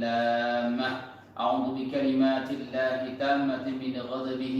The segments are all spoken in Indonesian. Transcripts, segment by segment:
التامة. أعوذ بكلمات الله التامة من غضبه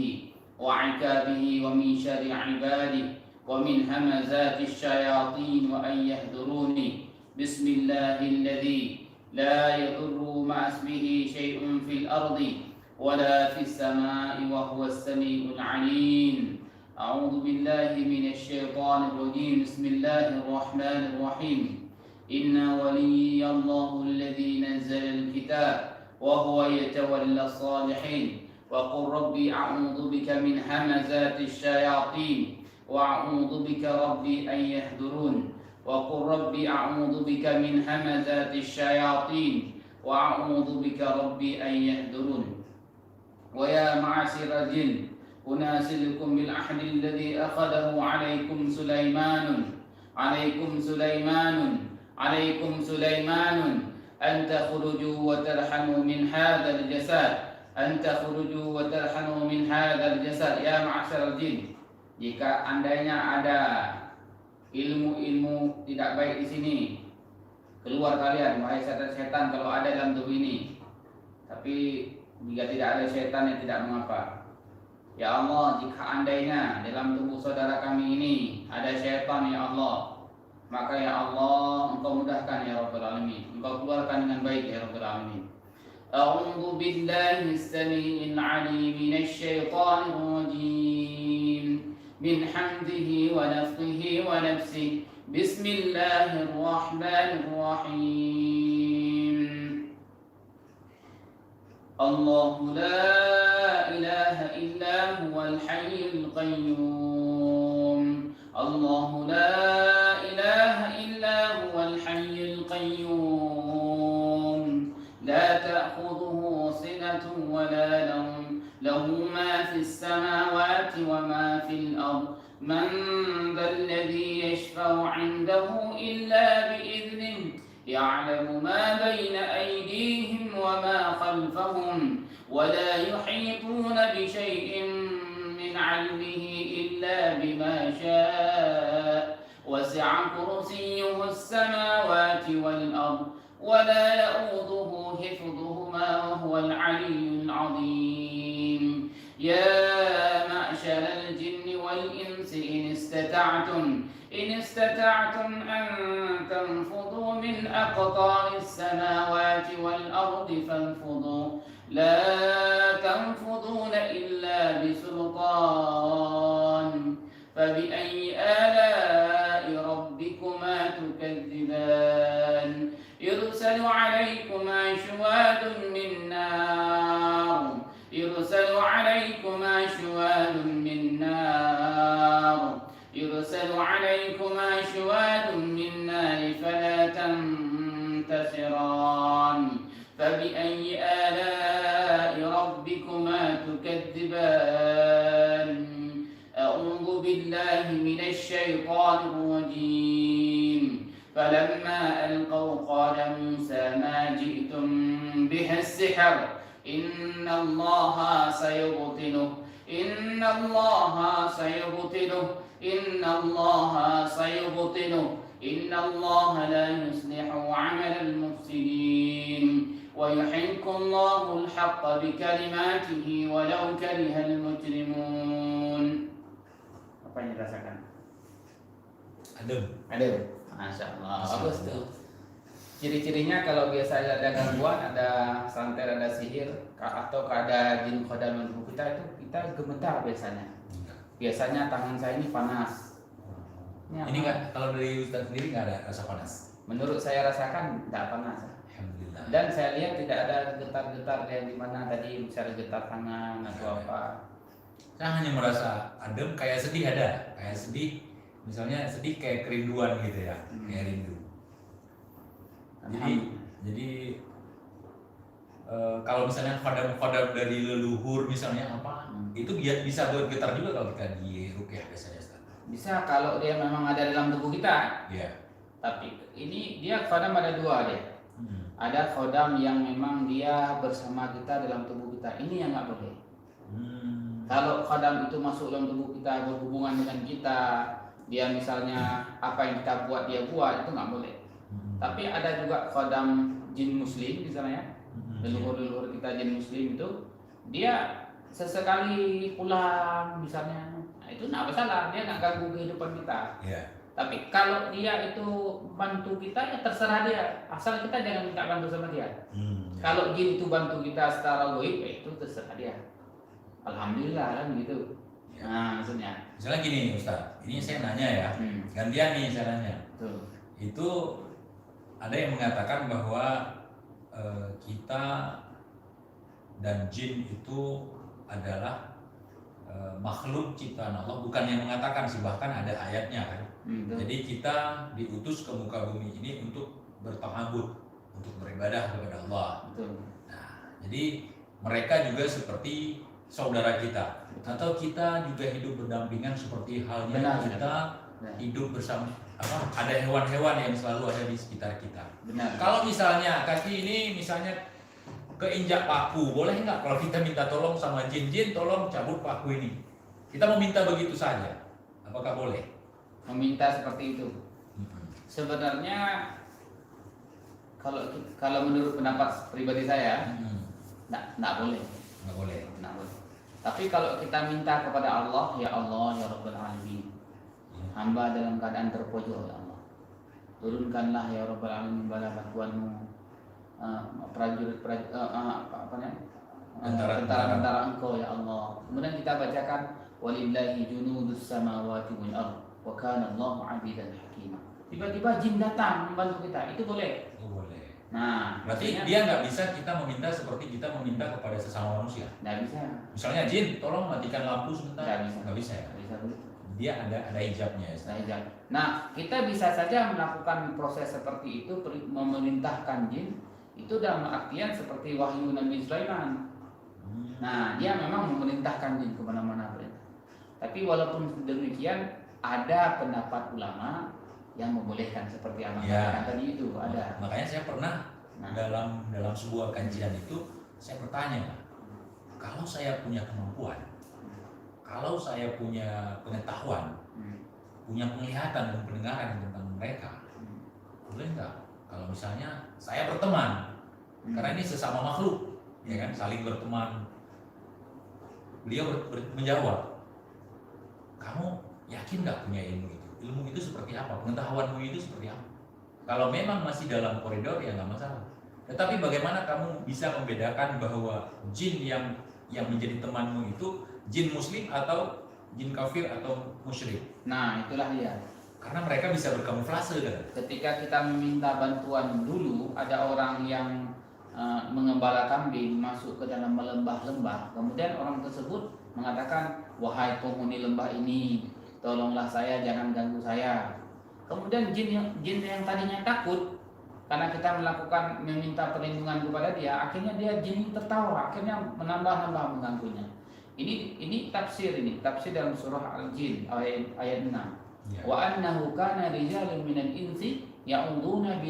وعقابه ومن شر عباده ومن همزات الشياطين وأن يحضروني. بسم الله الذي لا يضر مع اسمه شيء في الأرض ولا في السماء وهو السميع العليم. أعوذ بالله من الشيطان الرجيم. بسم الله الرحمن الرحيم. إن ولي الله الذي نزل الكتاب وهو يتولى الصالحين. وقل ربي أعوذ بك من همزات الشياطين وأعوذ بك ربي أن يحضرون. وقل ربي أعوذ بك من همزات الشياطين وأعوذ بك ربي أن يحضرون. ويا معشر الجن أناشدكم بالعهد الذي أخذه عليكم سليمان أن تخرجوا وترحموا من هذا الجسد. Ya ma'asyiral jin, jika andainya ada ilmu-ilmu tidak baik di sini, keluar kalian wahai setan-setan kalau ada dalam tubuh ini. Tapi jika tidak ada setan yang tidak mengapa. Ya Allah, jika andainya dalam tubuh saudara kami ini ada setan ya Allah, maka ya Allah Engkau mudahkan ya Rabbal Alamin, Engkau keluarkan dengan baik ya Rabbal Alamin. A'udzu billahi as-sami'il 'alim minasy syaithanir rajim. Min hamdihi wa nafthihi wa nafsihi. Bismillahirrahmanirrahim. Allahu la ilaha illa huwal hayyul qayyum. Allahu la ilaha illa huwal hayyul qayyum. La ta'khudhuhu sinatun wa la nawm. Lahu ma fis samawati wa ma fil ard. Man dhal ladhi yashfa'u 'indahu illa bi'idhnihi. يعلم ما بين أيديهم وما خلفهم ولا يحيطون بشيء من علمه إلا بما شاء وسع كرسيه السماوات والأرض ولا يؤوده حفظهما وهو العلي العظيم. يا معشر الجن والإنس إن استطعتم أن تنفذوا من أقطار السماوات والأرض فانفذوا لا تنفذون إلا بسلطان. فبأي آلاء ربكما تكذبان. يرسل عليكما شواظ من نار فلا تنتصران. فبأي آلاء ربكما تكذبان. أعوذ بالله من الشيطان الرجيم. فلما ألقوا قال موسى ما جئتم به السحر إن الله سيبطله إن الله لا يصلح عمل المفسدين ويحق الله الحق بكلماته ولو كره المجرمون. Apa yang dirasakan? Adem. Masya Allah. Bagus tuh. Ciri-cirinya kalau biasa ada gangguan, ada santet, ada sihir, atau ada jin khodam tubuh kita itu kita gemetar biasanya. Biasanya tangan saya ini panas. Ini nggak, kalau dari Ustaz sendiri nggak ada rasa panas? Menurut saya rasakan tidak panas. Alhamdulillah. Dan saya lihat tidak ada getar-getar yang dimana tadi misalnya getar tangan atau apa. Saya hanya merasa adem, kayak sedih ada, kayak sedih. Misalnya sedih kayak kerinduan gitu ya, kayak rindu. Jadi kalau misalnya kodam dari leluhur misalnya apa, itu bisa bergetar juga kalau kita di ruqyah biasanya. Bisa kalau dia memang ada dalam tubuh kita. Iya. Tapi ini dia khodam ada dua deh. Ada khodam yang memang dia bersama kita dalam tubuh kita. Ini yang nggak boleh. Kalau khodam itu masuk dalam tubuh kita, berhubungan dengan kita, dia misalnya apa yang kita buat dia buat, itu nggak boleh. Tapi ada juga khodam jin muslim misalnya, Mm-mm. leluhur kita jin muslim itu, dia sesekali pulang misalnya, nah, itu nggak masalah, dia nggak ganggu kehidupan kita. Ya. Tapi kalau dia itu bantu kita, ya terserah dia, asal kita jangan minta bantu sama dia. Ya. Kalau jin itu bantu kita secara goib, ya itu terserah dia. Alhamdulillah kan gitu. Ya. Nah, maksudnya. Misalnya gini Ustaz, ini saya nanya ya, Hmm. gantian nih saya nanya. Tuh. Itu ada yang mengatakan bahwa kita dan jin itu adalah makhluk ciptaan Allah, bukan yang mengatakan sih, bahkan ada ayatnya kan. Tuh. Jadi kita diutus ke muka bumi ini untuk bertahabud, untuk beribadah kepada Allah. Betul. Nah, jadi mereka juga seperti saudara kita, atau kita juga hidup berdampingan seperti halnya Benar, kita benar. hidup bersama ada hewan-hewan yang selalu ada di sekitar kita. Benar. Kalau misalnya kaki ini misalnya keinjak paku, boleh nggak kalau kita minta tolong sama jin, tolong cabut paku ini? Kita meminta begitu saja, apakah boleh? Meminta seperti itu. Sebenarnya kalau menurut pendapat pribadi saya, nggak boleh. Nggak boleh. Nggak boleh. Tapi kalau kita minta kepada Allah, ya Allah, ya Rabbal Alamin, hamba dalam keadaan terpojok, ya Allah, turunkanlah ya Rabbal Alamin bala bantuanmu, tentara Engkau ya Allah. Kemudian kita bacakan walillahi junudus samawati wal ardh wa kana Allahu 'abidan hakima. Tiba-tiba jin datang membantu kita, itu boleh. Oh, boleh. Nah, Berarti maksudnya dia nggak bisa kita meminta seperti kita meminta kepada sesama manusia. nggak bisa. Misalnya jin, tolong matikan lampu sebentar. Nggak bisa. Nggak bisa ya. Nggak bisa begitu. Dia ada hijabnya ya. Ustaz? Nah, kita bisa saja melakukan proses seperti itu, memerintahkan jin itu dalam artian seperti wahyu Nabi Sulaiman. Nah, dia memang memerintahkan jin kemana-mana perintah. Tapi walaupun demikian, ada pendapat ulama yang membolehkan seperti yang Ya. tadi itu ada. Makanya saya pernah Nah. dalam sebuah kajian itu saya bertanya, kalau saya punya kemampuan, kalau saya punya pengetahuan, punya penglihatan dan pendengaran tentang mereka, boleh nggak kalau misalnya saya berteman, karena ini sesama makhluk, ya kan, saling berteman. Beliau menjawab, kamu yakin nggak punya ilmu itu? Ilmu itu seperti apa? Pengetahuanmu itu seperti apa? Kalau memang masih dalam koridor ya nggak masalah. Tetapi bagaimana kamu bisa membedakan bahwa jin yang menjadi temanmu itu jin muslim atau jin kafir atau musyrik? Nah, itulah dia. Karena mereka bisa berkamuflase kan? Ketika kita meminta bantuan dulu, ada orang yang mengembala kambing masuk ke dalam lembah-lembah. Kemudian orang tersebut mengatakan, wahai penghuni lembah ini, tolonglah saya, jangan ganggu saya. Kemudian jin yang tadinya takut karena kita meminta perlindungan kepada dia, akhirnya jin tertawa, akhirnya menambah mengganggunya. Ini tafsir dalam surah Al-Jin ayat 6. Ya. Wa annahu kana rijalun minal insi ya'uduna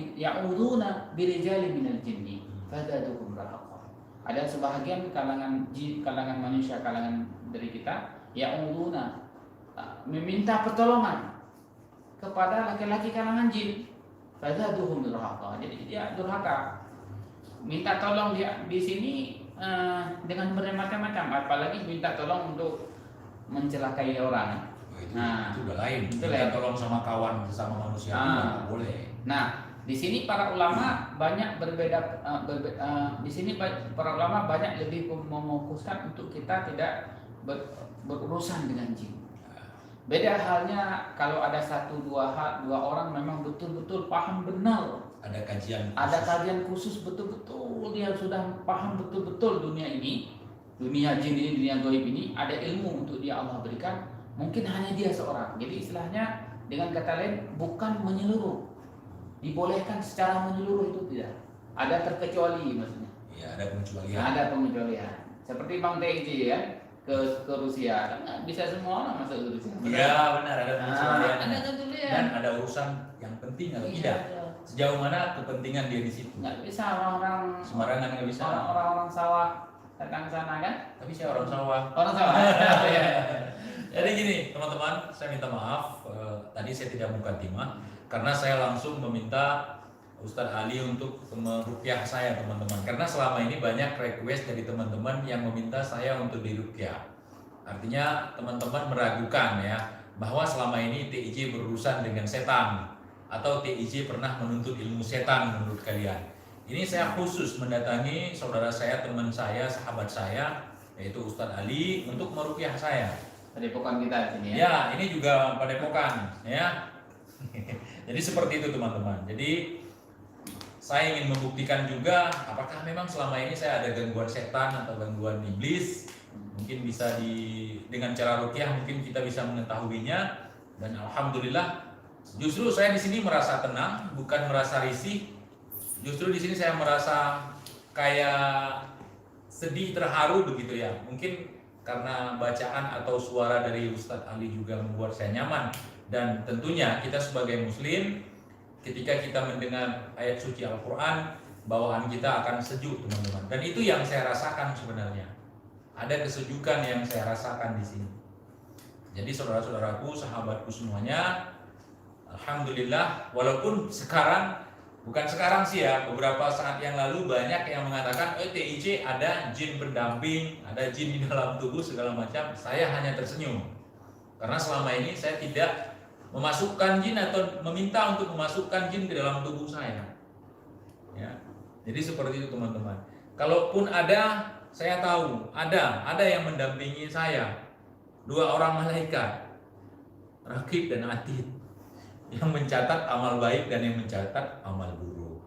birijalin minal jinni fadaduhum rahaqa. Ada sebahagian kalangan jin, kalangan manusia, kalangan dari kita ya'uduna meminta pertolongan kepada laki-laki kalangan jin. Fadaduhum rahaqa. Jadi dia durhaka. Minta tolong dia di sini dengan bermacam-macam, apalagi minta tolong untuk mencelakai orang. Itu udah lain. Itu Kita lain. tolong sama kawan sesama manusia itu nggak boleh. Nah, di sini para ulama banyak di sini para ulama banyak lebih mefokuskan untuk kita tidak berurusan dengan jin. Beda halnya kalau ada dua orang memang betul-betul paham benar. Ada kajian Khusus betul-betul dia sudah paham betul-betul dunia ini, dunia jin ini, dunia gaib ini, ada ilmu untuk dia Allah berikan. Mungkin hanya dia seorang. Jadi istilahnya dengan kata lain bukan menyeluruh. Dibolehkan secara menyeluruh itu tidak. Ada terkecuali maksudnya. Ya, ada pengecualian. Ada pengecualian. Seperti Bang TJ ya ke Rusia. Kan bisa semua orang masuk ke Rusia. Iya, benar ada pengecualian. Ada kecualian. Dan ada urusan yang penting atau tidak. Sejauh mana kepentingan dia di situ? Nggak bisa orang Sembarangan nggak bisa. Orang sawah datang ke sana kan? Tapi saya orang sawah. Orang sawah. Ya. Jadi gini teman-teman, saya minta maaf tadi saya tidak mukadimah karena saya langsung meminta Ustadz Ali untuk meruqyah saya teman-teman, karena selama ini banyak request dari teman-teman yang meminta saya untuk diruqyah. Artinya teman-teman meragukan ya bahwa selama ini TIJ berurusan dengan setan atau TIJ pernah menuntut ilmu setan menurut kalian. Ini saya khusus mendatangi saudara saya, teman saya, sahabat saya, yaitu Ustadz Ali untuk meruqyah saya. Padepokan kita di sini ya. Ya, ini juga padepokan ya. Jadi seperti itu teman-teman. Jadi saya ingin membuktikan juga apakah memang selama ini saya ada gangguan setan atau gangguan iblis. Mungkin bisa dengan cara ruqyah mungkin kita bisa mengetahuinya, dan alhamdulillah justru saya di sini merasa tenang, bukan merasa risih. Justru di sini saya merasa kayak sedih, terharu begitu ya. Mungkin karena bacaan atau suara dari Ustadz Ali juga membuat saya nyaman, dan tentunya kita sebagai muslim ketika kita mendengar ayat suci Al-Quran, bawaan kita akan sejuk teman-teman. Dan itu yang saya rasakan sebenarnya. Ada kesejukan yang saya rasakan di sini. Jadi saudara-saudaraku, sahabatku semuanya, alhamdulillah, walaupun sekarang, bukan sekarang sih ya, beberapa saat yang lalu banyak yang mengatakan TIJ ada jin pendamping, ada jin di dalam tubuh segala macam. Saya hanya tersenyum. Karena selama ini saya tidak memasukkan jin atau meminta untuk memasukkan jin ke dalam tubuh saya. Ya. Jadi seperti itu teman-teman. Kalaupun ada, saya tahu ada yang mendampingi saya. 2 orang malaikat, Rakib dan Atid, yang mencatat amal baik dan yang mencatat amal buruk.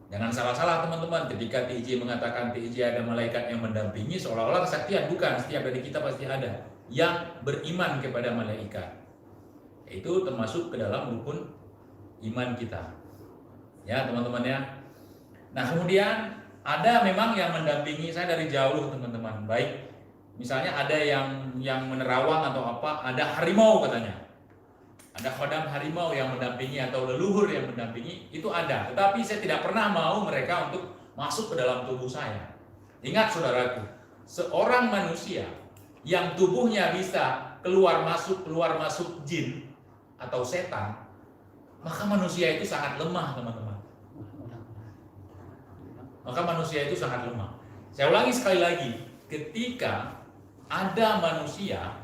Jangan salah-salah teman-teman, ketika TIJ mengatakan TIJ ada malaikat yang mendampingi, seolah-olah kesaktian. Bukan, setiap dari kita pasti ada yang beriman kepada malaikat. Itu termasuk ke dalam rukun iman kita. Ya teman-teman ya. Nah kemudian ada memang yang mendampingi saya dari jauh teman-teman. Baik, misalnya ada yang menerawang atau apa, ada harimau katanya. Ada khodam harimau yang mendampingi atau leluhur yang mendampingi, itu ada. Tetapi saya tidak pernah mau mereka untuk masuk ke dalam tubuh saya. Ingat saudaraku, seorang manusia yang tubuhnya bisa keluar masuk jin atau setan, maka manusia itu sangat lemah teman-teman. Maka manusia itu sangat lemah. Saya ulangi sekali lagi, ketika ada manusia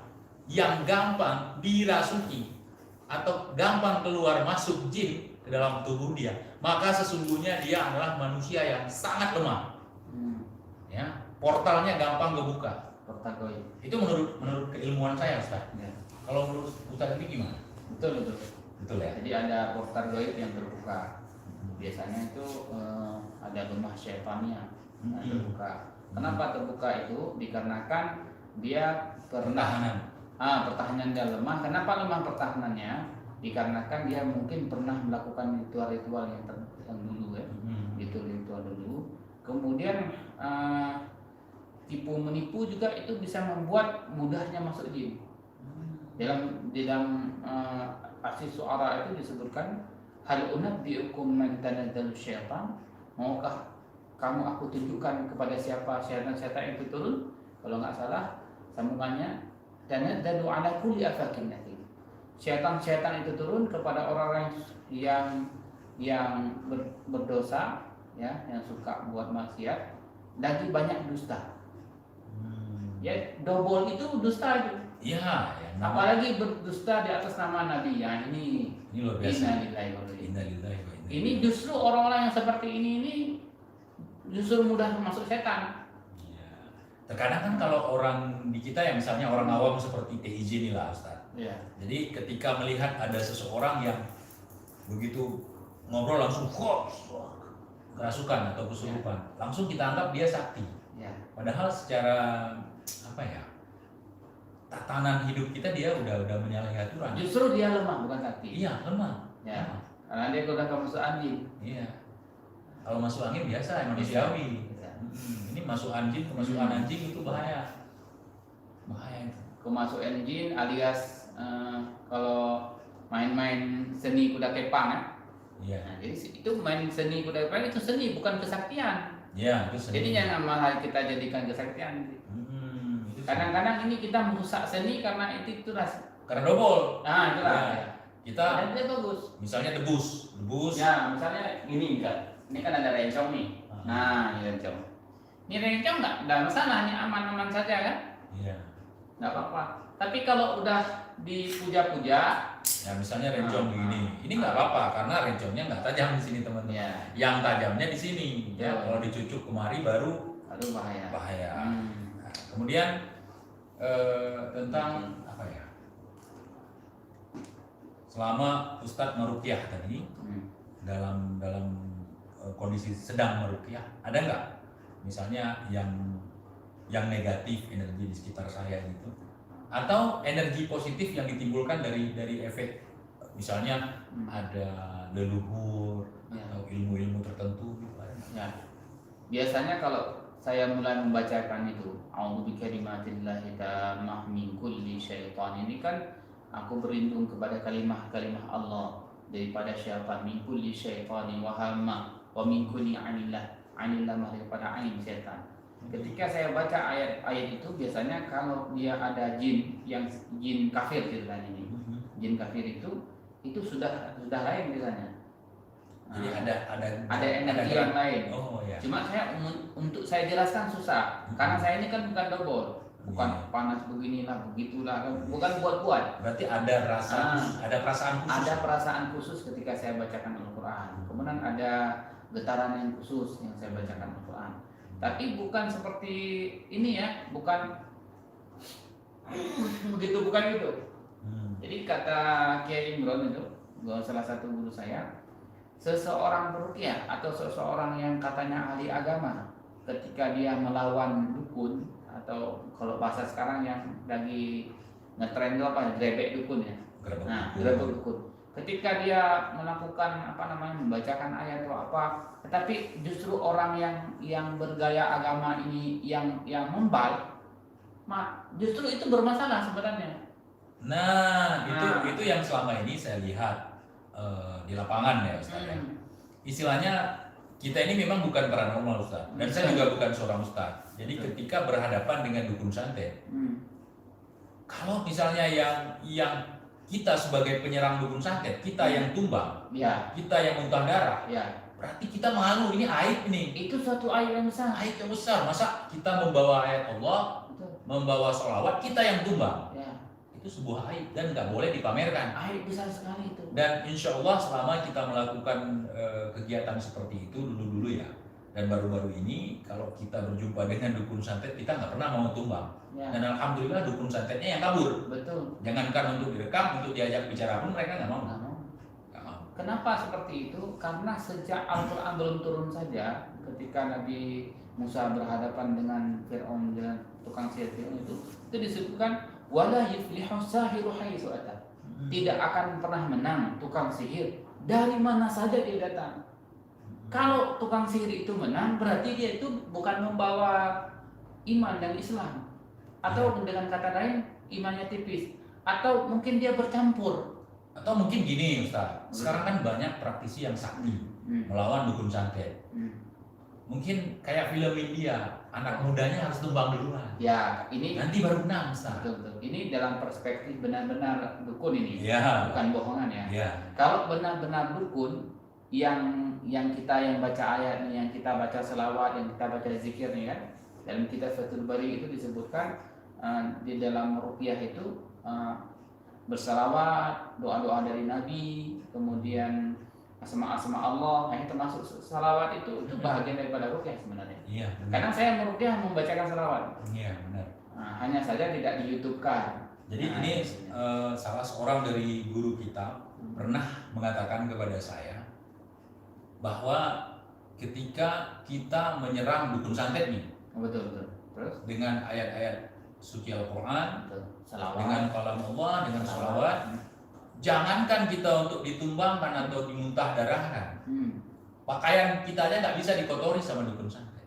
yang gampang dirasuki atau gampang keluar masuk jin ke dalam tubuh dia, maka sesungguhnya dia adalah manusia yang sangat lemah. Ya, portalnya gampang kebuka. Portal goib. Itu menurut keilmuan saya, Ustaz. Ya. Kalau menurut Ustaz ini gimana? Betul. Betul ya. Jadi ada portal goib yang terbuka. Biasanya itu ada lemah syaitannya yang terbuka. Kenapa terbuka itu? Dikarenakan dia pernah pertahanan dia lemah. Kenapa lemah pertahanannya? Dikarenakan dia mungkin pernah melakukan ritual-ritual yang dulu ya, ritual dulu. Kemudian tipu menipu juga itu bisa membuat mudahnya masuk jin. Dalam aksi suara itu disebutkan, hal unabbiukum man tanazzalu syaitan, maukah kamu aku tunjukkan kepada siapa syaitan-syaitan itu turun? Kalau nggak salah sambungannya, tanazzalu ala kulli afakin athim. Syaitan-syaitan itu turun kepada orang yang berdosa ya, yang suka buat maksiat, lagi banyak dusta. Ya, double itu dusta itu. Iya, ya, Apalagi berdusta di atas nama Nabi. Ya, ini luar biasa. Innalillahi. Ini justru orang-orang yang seperti ini justru mudah masuk setan. Ya. Terkadang kan kalau orang di kita ya, misalnya orang awam seperti TIJ ini lah Ustaz. Ya. Jadi ketika melihat ada seseorang yang begitu ngobrol langsung kerasukan atau kesurupan, langsung kita anggap dia sakti. Ya. Padahal secara apa ya, tatanan hidup kita dia udah menyalahi aturan. Justru dia lemah, bukan sakti. Iya, lemah. Ya. Karena dia udah masuk angin. Iya. Kalau masuk angin biasa manusiawi. Ini masuk anjing, kemasukan anjing itu bahaya. Bahaya itu. Kemasukan jin alias kalau main-main seni kuda kepang kan? Iya. Nah, jadi itu main seni kuda kepang itu seni, bukan kesaktian. Iya, itu seni. Jadi jangan malah kita jadikan kesaktian. Kadang-kadang ini kita merusak seni karena itu ras. Karena dobol. Nah, itulah. Ya. Ya. kita dia bagus. misalnya debus. Ya, misalnya gini misal. Ini kan ada rencong nih. Nah, ini rencong. Ini rencong nggak ada masalah, ini aman-aman saja kan? Iya. Nggak apa-apa. Tapi kalau udah dipuja-puja, Ya misalnya rencong begini, ini nggak apa-apa karena rencongnya nggak tajam di sini teman-teman. ya, Yang tajamnya di sini. Ya, Betul. kalau dicucuk kemari baru aduh bahaya. bahaya. Hmm. Nah, kemudian tentang apa ya? Selama Ustadz meruqyah tadi dalam kondisi sedang meruqyah, ada nggak misalnya yang negatif energi di sekitar saya gitu, atau energi positif yang ditimbulkan dari efek misalnya ada leluhur Ya. atau ilmu-ilmu tertentu gitu ada nggak? Ya. Biasanya kalau saya mulai membacakan itu, A'udzu bikalimatillahi tammah min kulli syaitan, ini kan aku berlindung kepada kalimah-kalimah Allah daripada syaitan, min kulli syaitanin wa hamma wa min kulli anillah daripada ain syaitan. Ketika saya baca ayat-ayat itu, biasanya kalau dia ada jin kafir ceritanya ini, jin kafir itu sudah lain biasanya. Jadi Ada energi yang lain. Oh ya. Cuma untuk saya jelaskan susah, karena saya ini kan bukan dobol, bukan panas beginilah begitulah, bukan buat-buat. Berarti ada ada perasaan khusus. Ada perasaan khusus ketika saya bacakan Al-Quran. Kemudian ada getaran yang khusus yang saya bacakan Al-Quran. Tapi bukan seperti ini ya, bukan begitu, bukan gitu. Jadi kata Kiai Imron itu, salah satu guru saya, seseorang beruqyah atau seseorang yang katanya ahli agama, ketika dia melawan dukun, atau kalau bahasa sekarang yang lagi ngetren itu apa, grebek dukun ya. Nah, grebek dukun. Ketika dia melakukan membacakan ayat atau apa, tetapi justru orang yang bergaya agama ini yang membal, justru itu bermasalah sebenarnya. Nah, itu yang selama ini saya lihat di lapangan ya Ustaz ya. Istilahnya kita ini memang bukan paranormal Ustaz, dan saya juga bukan seorang Ustaz. Jadi ketika berhadapan dengan dukun santet, kalau misalnya yang kita sebagai penyerang dukun santet, kita yang tumbang, Ya. kita yang muntah darah, Ya. berarti kita malu, ini aib nih. Itu suatu aib yang besar. Aib yang besar, masa kita membawa ayat Allah, Betul. membawa sholawat, kita yang tumbang. Ya. Itu sebuah aib dan nggak boleh dipamerkan. Aib besar sekali itu. Dan insya Allah selama kita melakukan kegiatan seperti itu dulu-dulu ya, dan baru-baru ini kalau kita berjumpa dengan dukun santet, kita nggak pernah mau tumbang. Ya. Dan alhamdulillah dukun santetnya yang kabur. Betul. Jangankan untuk direkam, untuk diajak bicara pun mereka nggak mau. Nggak mau. Nggak mau. Kenapa seperti itu? Karena sejak Al-Quran belum turun saja, ketika Nabi Musa berhadapan dengan Fir'aun, dengan tukang sihir Fir'aun itu disebutkan wala yuflihu sahiru haitsu ata. Tidak akan pernah menang tukang sihir dari mana saja dia datang. Kalau tukang sihir itu menang, berarti dia itu bukan membawa iman dan Islam, atau dengan kata lain imannya tipis, atau mungkin dia bercampur. Atau mungkin gini Ustaz, sekarang kan banyak praktisi yang sakti melawan dukun santet. Mungkin kayak film India, anak mudanya harus tumbang duluan. Ya, ini Nanti baru menang Ustaz. betul. Ini dalam perspektif benar-benar dukun ini, Ya. bukan bohongan ya. Ya. Kalau benar-benar dukun yang kita yang baca ayat nih, yang kita baca selawat, yang kita baca zikir nih kan, dalam kitab Fathul Bari itu disebutkan di dalam ruqyah itu bersalawat, doa-doa dari Nabi, kemudian asma-asma Allah, ini termasuk salawat itu bahagian daripada ruqyah sebenarnya. Iya. Kadang saya meruqyah membacakan salawat. Iya benar. Hanya saja tidak di YouTube-kan. Jadi ini salah seorang dari guru kita pernah mengatakan kepada saya bahwa ketika kita menyerang dukun santet nih, Betul. Terus dengan ayat-ayat suci Al-Quran, salawat, dengan kalam Allah, dengan sholawat, jangankan kita untuk ditumbangkan atau dimuntah darahkan, pakaian kita aja nggak bisa dikotori sama dukun santet.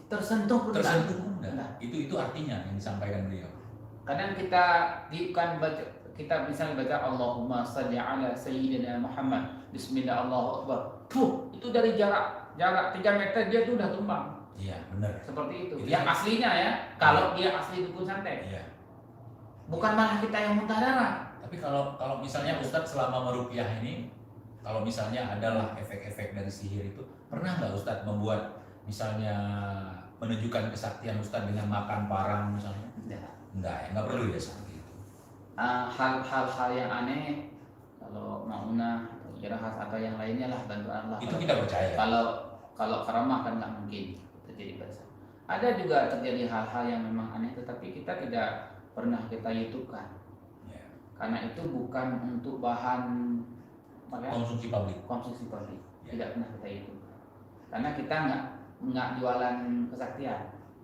Tersentuh pun Tersentuh pun enggak. enggak. Itu artinya yang disampaikan beliau. Kadang kita misalnya baca Allahumma shalli ala sayyidina Muhammad, bismillah Allahu akbar. Itu dari jarak 3 meter dia tuh udah tumbang. Iya benar. Seperti itu. Itu Yang kan- aslinya ya, kalau dia asli dukun santet. Iya. Bukan malah kita yang muntah darah. Tapi kalau misalnya Ustadz selama meruqyah ini, kalau misalnya adalah efek-efek dari sihir itu, pernah nggak Ustadz membuat misalnya menunjukkan kesaktian Ustadz dengan makan parang misalnya? Enggak ya, nggak perlu ya seperti itu. Hal-hal yang aneh, kalau maunah, istirahat atau yang lainnya lah, bantuan Allah. Itu kita percaya. Kalau karamah kan nggak mungkin terjadi pada saya. Ada juga terjadi hal-hal yang memang aneh, tetapi kita tidak pernah kita YouTube-kan. Ya. Karena itu bukan untuk bahan Konsumsi publik. Ya. Tidak pernah kita YouTube. Karena kita nggak jualan kesaktian.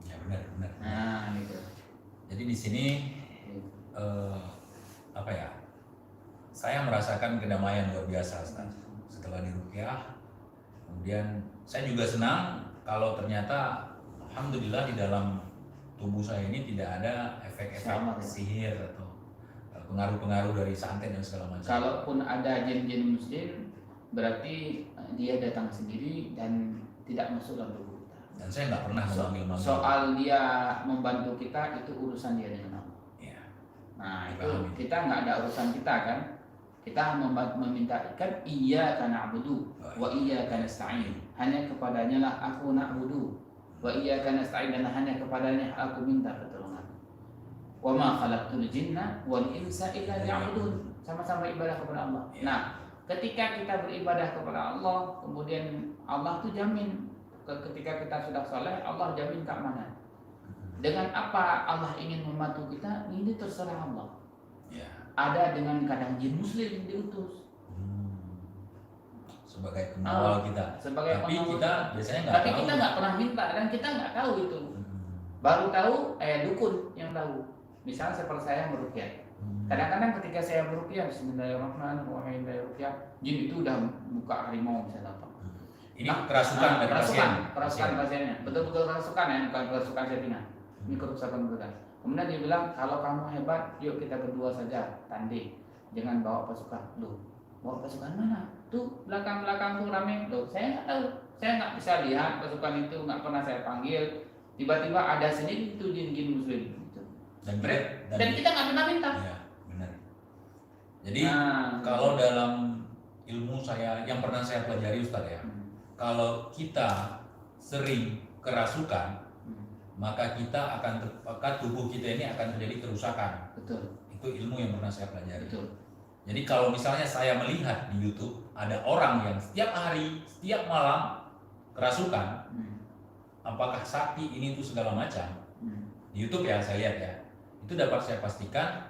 Ya benar. Nah gitu. Jadi di sini saya merasakan kedamaian luar biasa Ustaz. Setelah diruqyah, kemudian saya juga senang kalau ternyata alhamdulillah di dalam tubuh saya ini tidak ada efek-efek sihir atau pengaruh-pengaruh dari santet dan segala macam. Kalaupun ada jin-jin muslim, berarti dia datang sendiri dan tidak masuk dalam tubuh kita. Dan saya nggak pernah memanggil-manggil. Soal dia membantu kita itu urusan dia dengan Allah. Ya. Nah itu kita nggak ada urusan kita kan. Kita meminta kan iyyaka na'budu wa iyyaka nasta'in. Hanya kepadanya lah aku na'budu wa iyyaka nasta'in, dan hanya kepadanya aku minta pertolongan. Wa ma khalaqtul jinna wal insa illa liya'budun. Sama-sama ibadah kepada Allah. Nah, ketika kita beribadah kepada Allah, kemudian Allah tuh jamin ketika kita sudah saleh, Allah jamin keamanan. Dengan apa Allah ingin membantu kita, ini terserah Allah. Ya. Ada dengan kadang jin muslim diutus sebagai pengawal kita. Tapi kita biasanya nggak tahu. Tapi kita nggak pernah minta dan kita nggak tahu itu. Baru tahu dukun yang tahu. Misalnya seperti saya meruqyah. Kadang-kadang ketika saya meruqyah, bismillahirrahmanirrahim, jin itu udah buka harimau misalnya apa. Ini kerasukan dari kerasukan pasiennya. Betul-betul kerasukan ya, bukan kerasukan settingan. Ini kerusakan betul. Kemudian dia bilang, kalau kamu hebat, yuk kita berdua saja tanding, jangan bawa pasukan. Loh, bawa pasukan mana? Tuh belakang tuh rame. Loh, saya nggak tahu, saya nggak bisa lihat pasukan itu, nggak pernah saya panggil. Tiba-tiba ada sendiri itu jin-jin muslim. Gitu. Dan kita nggak pernah minta. Ya, benar. Jadi kalau dalam ilmu saya yang pernah saya pelajari Ustaz ya, kalau kita sering kerasukan, maka tubuh kita ini akan terjadi kerusakan. Betul. Itu ilmu yang pernah saya pelajari. Betul. Jadi kalau misalnya saya melihat di YouTube ada orang yang setiap hari, setiap malam kerasukan, apakah sakti ini itu segala macam, di YouTube ya saya lihat ya, itu dapat saya pastikan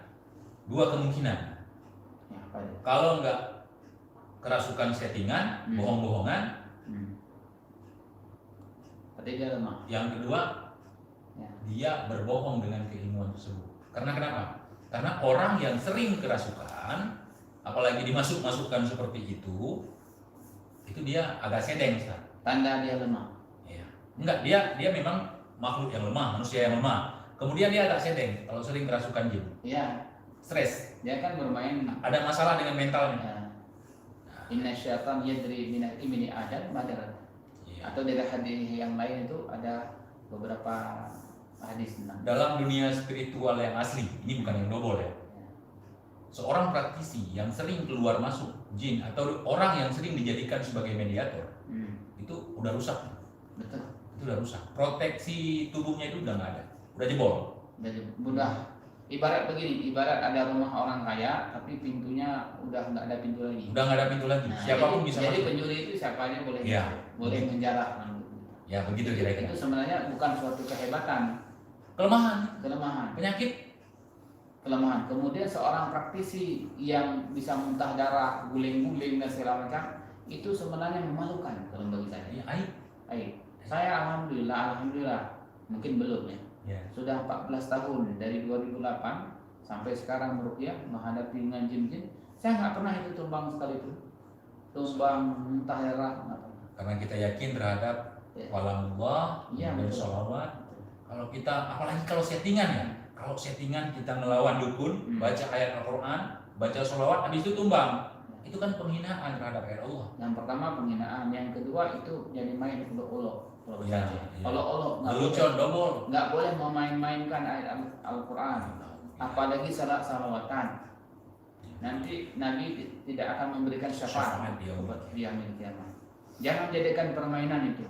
dua kemungkinan. Ya, kalau enggak kerasukan settingan, bohong-bohongan, dia lemah. Yang kedua, dia berbohong dengan keilmuan tersebut. Karena kenapa? Karena orang yang sering kerasukan, apalagi dimasukkan seperti itu dia agak sedeng, Ustaz. Tanda dia lemah. Ya. Enggak, dia memang makhluk yang lemah, manusia yang lemah. Kemudian dia agak sedeng kalau sering kerasukan jin. Iya. Stres. Dia kan bermain. Ada masalah dengan mentalnya. Ya. Inna syaitan yadri min ibni Adam madarat. Atau dari hadis yang lain itu ada beberapa hadis tentang dalam dunia spiritual yang asli, ini bukan yang dobol ya. Seorang praktisi yang sering keluar masuk jin atau orang yang sering dijadikan sebagai mediator, itu udah rusak. Betul. Itu udah rusak. Proteksi tubuhnya itu udah nggak ada, udah jebol. Udah. Ibarat begini, ibarat ada rumah orang kaya, tapi pintunya udah nggak ada pintu lagi. Udah nggak ada pintu lagi. Nah, siapapun bisa masuk. Jadi masuk. pencuri itu siapa aja boleh, boleh menjara. Ya begitu kira-kira. Itu sebenarnya bukan suatu kehebatan, kelemahan, penyakit, kelemahan. Kemudian seorang praktisi yang bisa muntah darah, guling-guling dan segala macam, itu sebenarnya memalukan kalau bagi saya. Ya, aib. Saya alhamdulillah, mungkin belum ya. Sudah 14 tahun dari 2008 sampai sekarang meruqyah menghadapi dengan jin-jin. Saya nggak pernah itu tumbang sekalipun. Tumbang muntah darah nggak pernah. Karena kita yakin terhadap walamullah, dan sholawat. Kalau kita, apalagi kalau settingan ya, kalau settingan kita ngelawan dukun, baca ayat Al-Quran, baca sholawat, habis itu tumbang, itu kan penghinaan terhadap ayat Allah. Yang pertama penghinaan, yang kedua itu jadi main ulok-ulok. Ulok-ulok nggak boleh memain-mainkan ayat Al-Quran, apalagi salawatan. nanti Nabi tidak akan memberikan syafaat Syafaat di yaumil kiamah. Jangan jadikan permainan itu.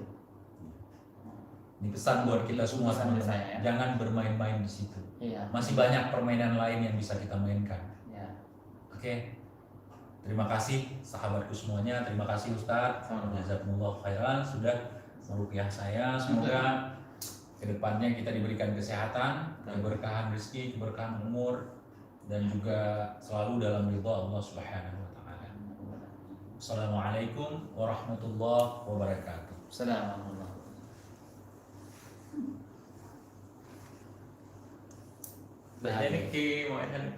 Ini pesan buat kita semua Pesan teman-teman. saya, ya. Jangan bermain-main di situ. Iya. Masih banyak permainan lain yang bisa kita mainkan. Ya. Oke. Terima kasih sahabatku semuanya. Terima kasih Ustadz. Sama-sama. Jazakumullah khairan sudah meruqyah saya. Semoga kedepannya kita diberikan kesehatan, keberkahan rezeki, keberkahan umur, dan juga selalu dalam ridha Allah Subhanahu wa taala. Assalamualaikum warahmatullahi wabarakatuh. Assalamualaikum. Jadi